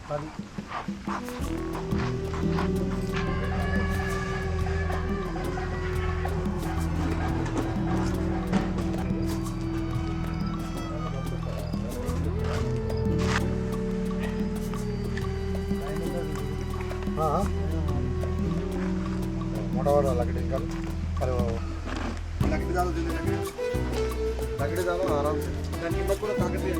10. हाँ मोटा वाला लकड़ी निकाल अरे लकड़ी डालो जल्दी लकड़ी डालो आराम से कीमत पूरा ताकत है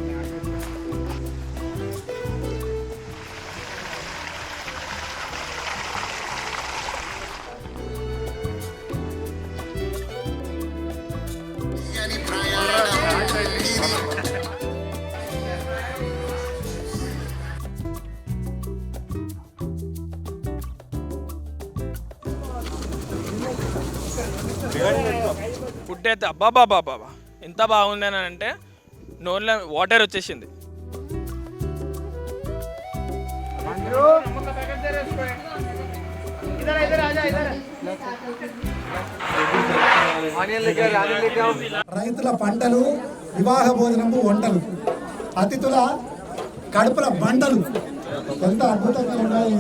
ఫుడ్ అయితే అబ్బాబాబాబా ఎంత బాగుంది అని అంటే నోట్లో వాటర్ వచ్చేసింది. రైతుల పంటలు, వివాహ భోజనము, వంటలు, అతిథుల కడుపుల బంటలు ఎంత అద్భుతంగా ఉన్నాయి.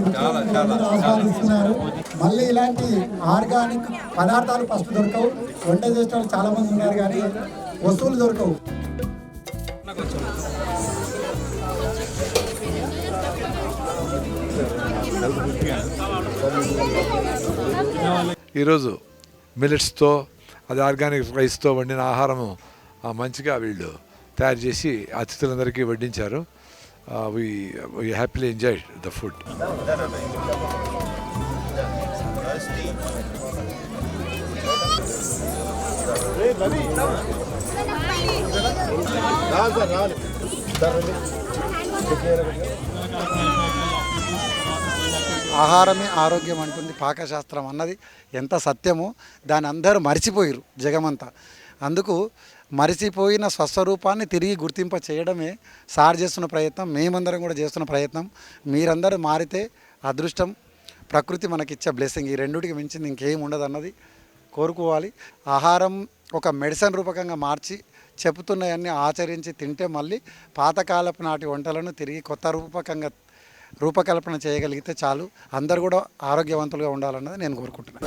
ఆస్వాదిస్తున్నారు. మళ్ళీ ఇలాంటి ఆర్గానిక్ పదార్థాలు ఫస్ట్ దొరకవు. వంట చేసే వాళ్ళు చాలా మంది ఉన్నారు కానీ వస్తువులు దొరకవు. ఈరోజు మిల్లెట్స్తో అది ఆర్గానిక్ రైస్తో వండిన ఆహారము మంచిగా వీళ్ళు తయారు చేసి అతిథులందరికీ వడ్డించారు. we happily enjoyed the food. ఆహారమే ఆరోగ్యం అంటుంది పాకశాస్త్రం అన్నది ఎంత సత్యమో దాన్ని అందరూ మరిచిపోయారు జగమంతా. అందుకు మరిచిపోయిన స్వస్వరూపాన్ని తిరిగి గుర్తింప చేయడమే సార్ చేస్తున్న ప్రయత్నం, మేమందరం కూడా చేస్తున్న ప్రయత్నం. మీరందరూ మారితే అదృష్టం, ప్రకృతి మనకిచ్చే బ్లెస్సింగ్, ఈ రెండుటికి మించింది ఇంకేం ఉండదు అన్నది కోరుకోవాలి. ఆహారం ఒక మెడిసిన్ రూపకంగా మార్చి చెబుతున్నాయన్నీ ఆచరించి తింటే మళ్ళీ పాతకాలపు నాటి వంటలను తిరిగి కొత్త రూపకల్పన చేయగలిగితే చాలు. అందరూ కూడా ఆరోగ్యవంతులుగా ఉండాలన్నది నేను కోరుకుంటున్నాను.